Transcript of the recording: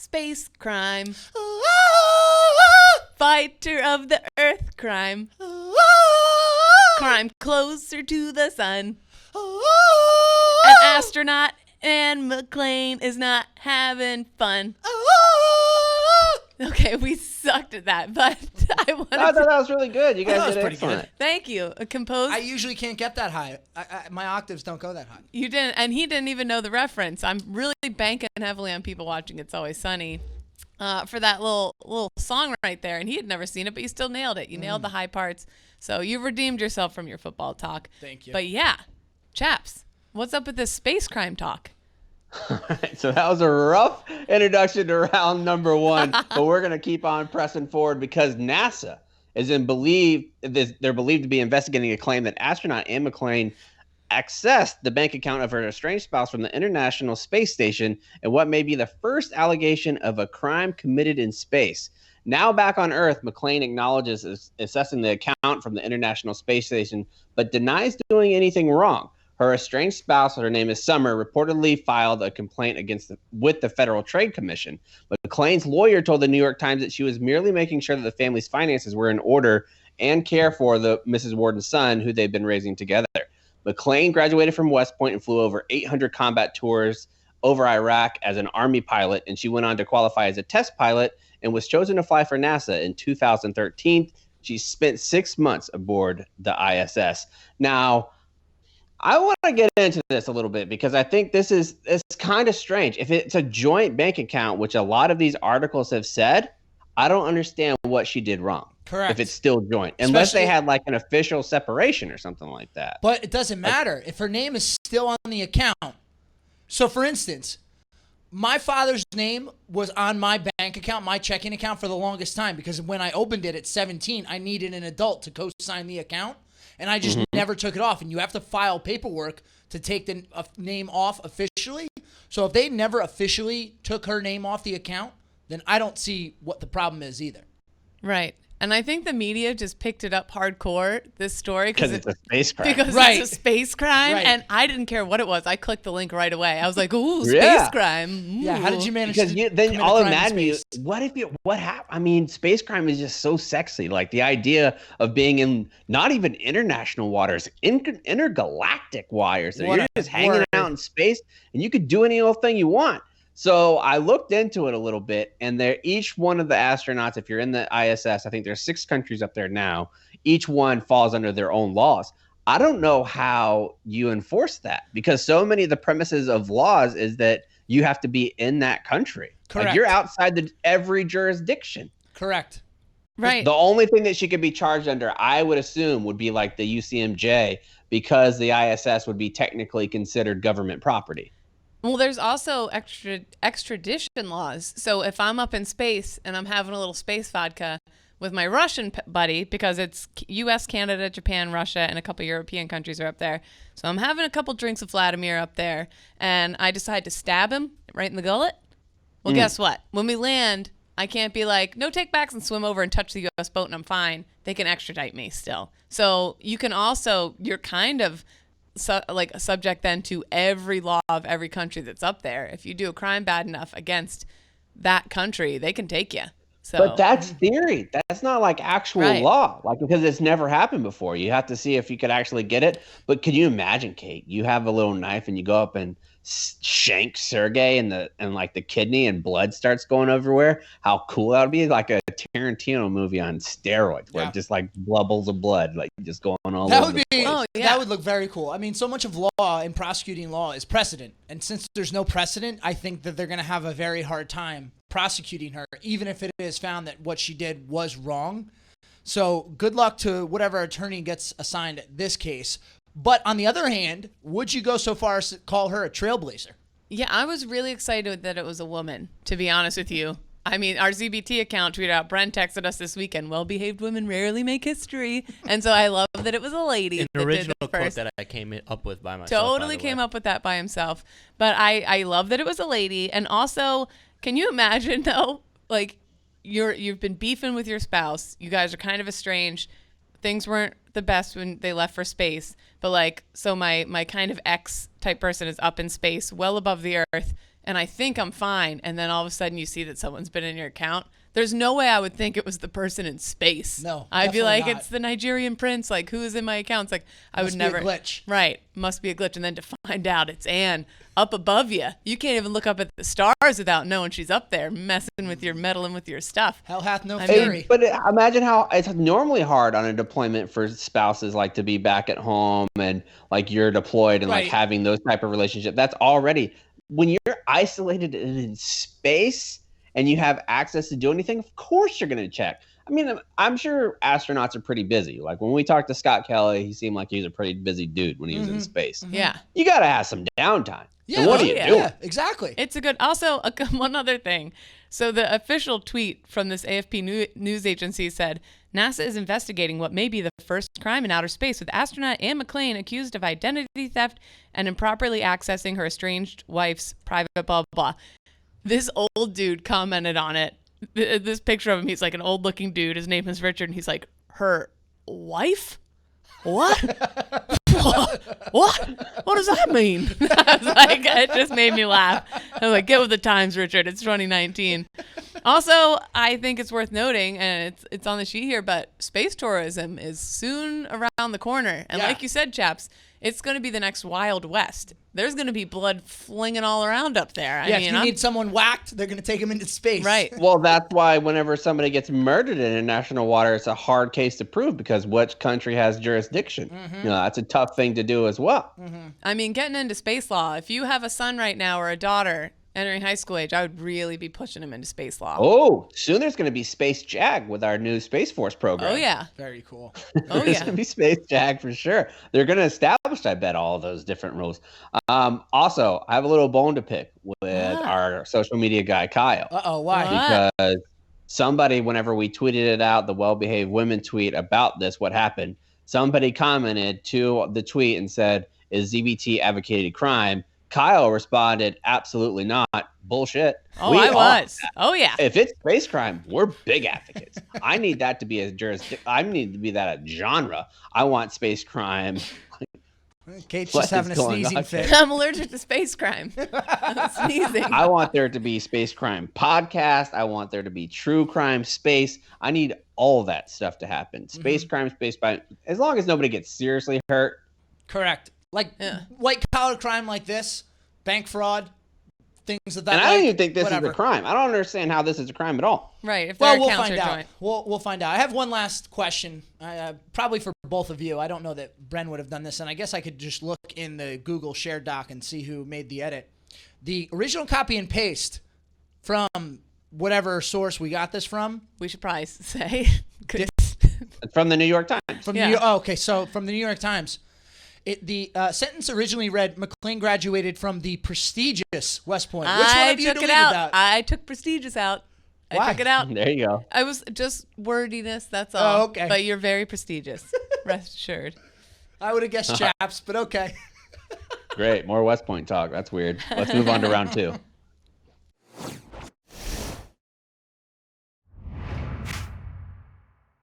Space crime. Fighter of the earth crime. Crime closer to the sun. An astronaut, Anne McClain, is not having fun. Okay, we sucked at that, but I wanted I thought that was really good. You guys did pretty excellent. good. Thank you. Composed. I usually can't get that high. My octaves don't go that high. You didn't, and he didn't even know the reference. I'm really banking heavily on people watching It's Always Sunny for that little song right there, and he had never seen it, but you still nailed it. You nailed the high parts, so you redeemed yourself from your football talk. Thank you. But yeah, chaps, what's up with this space crime talk? All right, so that was a rough introduction to round number one, but we're going to keep on pressing forward because NASA they're believed to be investigating a claim that astronaut Anne McClain accessed the bank account of her estranged spouse from the International Space Station in what may be the first allegation of a crime committed in space. Now back on Earth, McClain acknowledges accessing the account from the International Space Station, but denies doing anything wrong. Her estranged spouse, her name is Summer, reportedly filed a complaint with the Federal Trade Commission. But McClain's lawyer told the New York Times that she was merely making sure that the family's finances were in order and care for the Mrs. Warden's son, who they've been raising together. McClain graduated from West Point and flew over 800 combat tours over Iraq as an Army pilot, and she went on to qualify as a test pilot and was chosen to fly for NASA in 2013. She spent 6 months aboard the ISS. Now, I want to get into this a little bit because I think it's kind of strange. If it's a joint bank account, which a lot of these articles have said, I don't understand what she did wrong. Correct. If it's still joint, unless they had like an official separation or something like that. But it doesn't matter if her name is still on the account. So, for instance, my father's name was on my bank account, my checking account for the longest time because when I opened it at 17, I needed an adult to co-sign the account. And I just never took it off. And you have to file paperwork to take the name off officially. So if they never officially took her name off the account, then I don't see what the problem is either. Right. And I think the media just picked it up hardcore, this story. Because it's a space crime. Because it's a space crime. Right. And I didn't care what it was. I clicked the link right away. I was like, ooh, space Yeah. crime. Ooh. Yeah, how did you manage Because to then commit I'll a crime in imagine you. space? What happened? I mean, space crime is just so sexy. Like the idea of being in not even international waters, intergalactic waters. So What you're a just hanging word. out in space, and you could do any old thing you want. So I looked into it a little bit, and each one of the astronauts, if you're in the ISS, I think there's 6 countries up there now. Each one falls under their own laws. I don't know how you enforce that because so many of the premises of laws is that you have to be in that country. Correct. Like you're outside every jurisdiction. Correct. Right. The only thing that she could be charged under, I would assume, would be like the UCMJ because the ISS would be technically considered government property. Well, there's also extradition laws. So if I'm up in space and I'm having a little space vodka with my Russian buddy, because it's U.S., Canada, Japan, Russia, and a couple European countries are up there. So I'm having a couple drinks of Vladimir up there, and I decide to stab him right in the gullet. Well, guess what? When we land, I can't be like, no take-backs and swim over and touch the U.S. boat and I'm fine. They can extradite me still. So you can also, you're kind of subject then to every law of every country that's up there. If you do a crime bad enough against that country, they can take you. So, But that's theory. That's not like actual Right. law, like because it's never happened before. You have to see if you could actually get it. But could you imagine, Kate? You have a little knife and you go up and shank Sergey and like the kidney and blood starts going everywhere. How cool that would be! Like a Tarantino movie on steroids, where Yeah. it just like bubbles of blood, like just going all That over would the be place. Oh, yeah. that would look very cool. I mean, so much of law and prosecuting law is precedent. And since there's no precedent, I think that they're going to have a very hard time prosecuting her, even if it is found that what she did was wrong. So good luck to whatever attorney gets assigned this case. But on the other hand, would you go so far as to call her a trailblazer? yeah, I was really excited that it was a woman, to be honest with you. I mean, our ZBT account tweeted out, Brent texted us this weekend, well-behaved women rarely make history. And so I love that it was a lady An that original did the quote first. that I came up with by myself. Totally came up with that by himself. But I love that it was a lady. And also, can you imagine, though, like, you've been beefing with your spouse. You guys are kind of estranged. Things weren't the best when they left for space. But, like, so my kind of ex-type person is up in space, well above the Earth, and I think I'm fine, and then all of a sudden you see that someone's been in your account. There's no way I would think it was the person in space. No, I'd be like, definitely not. it's the Nigerian prince. Like, who is in my account? It's like, I would Must be never. a glitch. Right. Must be a glitch. And then to find out it's Anne up above you. You can't even look up at the stars without knowing she's up there meddling with your stuff. Hell hath no I fury. mean- But imagine how it's normally hard on a deployment for spouses like to be back at home and like you're deployed and like Right. having those type of relationship. That's already when you're isolated and in space and you have access to do anything. Of course, you're going to check. I mean, I'm sure astronauts are pretty busy. Like when we talked to Scott Kelly, he seemed like he was a pretty busy dude when he was in space. Yeah. You got to have some downtime. Yeah, So what oh, are you yeah, doing? yeah, exactly. It's a good. Also, one other thing. So the official tweet from this AFP news agency said NASA is investigating what may be the first crime in outer space, with astronaut Anne McClain accused of identity theft and improperly accessing her estranged wife's private blah blah. This old dude commented on it. This picture of him, he's like an old-looking dude. His name is Richard, and he's like, her wife? What? What does that mean? I was like, it just made me laugh. I was like, get with the times, Richard. It's 2019. Also, I think it's worth noting, and it's on the sheet here, but space tourism is soon around the corner. And Yeah. like you said, chaps, it's going to be the next Wild West. There's going to be blood flinging all around up there. Yeah, if you need someone whacked, they're going to take him into space. Right. Well, that's why whenever somebody gets murdered in international water, it's a hard case to prove because which country has jurisdiction. You know, that's a tough thing to do as well. I mean, getting into space law, if you have a son right now or a daughter entering high school age, I would really be pushing him into space law. Oh, soon there's going to be Space Jag with our new Space Force program. Oh, yeah. Very cool. Oh, There's yeah. going to be Space Jag for sure. They're going to establish, I bet, all of those different rules. Also, I have a little bone to pick with our social media guy, Kyle. Uh-oh, why? What? Because somebody, whenever we tweeted it out, the well-behaved women tweet about this, what happened, somebody commented to the tweet and said, is ZBT advocated crime? Kyle responded, absolutely not. Bullshit. Oh, We I are. was. Oh, yeah. If it's space crime, we're big advocates. I need that to be a jurisdiction. I need to be that a genre. I want space crime. Kate's What just having a is going sneezing on? fit. I'm allergic to space crime. I'm sneezing. I want there to be space crime podcast. I want there to be true crime space. I need all that stuff to happen. Space crime, space crime. As long as nobody gets seriously hurt. Correct. Like white collar crime like this, bank fraud, things of that. And I don't like, even think this whatever. is a crime. I don't understand how this is a crime at all. Right. If Well, their we'll accounts find are out. joint. We'll find out. I have one last question, probably for both of you. I don't know that Bren would have done this, and I guess I could just look in the Google Share doc and see who made the edit. The original copy and paste from whatever source we got this from. We should probably say. It's from the New York Times. From Yeah. okay, so from the New York Times. The sentence originally read, McClain graduated from the prestigious West Point. Which one I of you took it deleted out. that? I took prestigious out. Why? I took it out. There you go. I was just wordiness, that's all. Oh, okay. But you're very prestigious. Rest assured. I would have guessed chaps, but okay. Great. More West Point talk. That's weird. Let's move on to round two.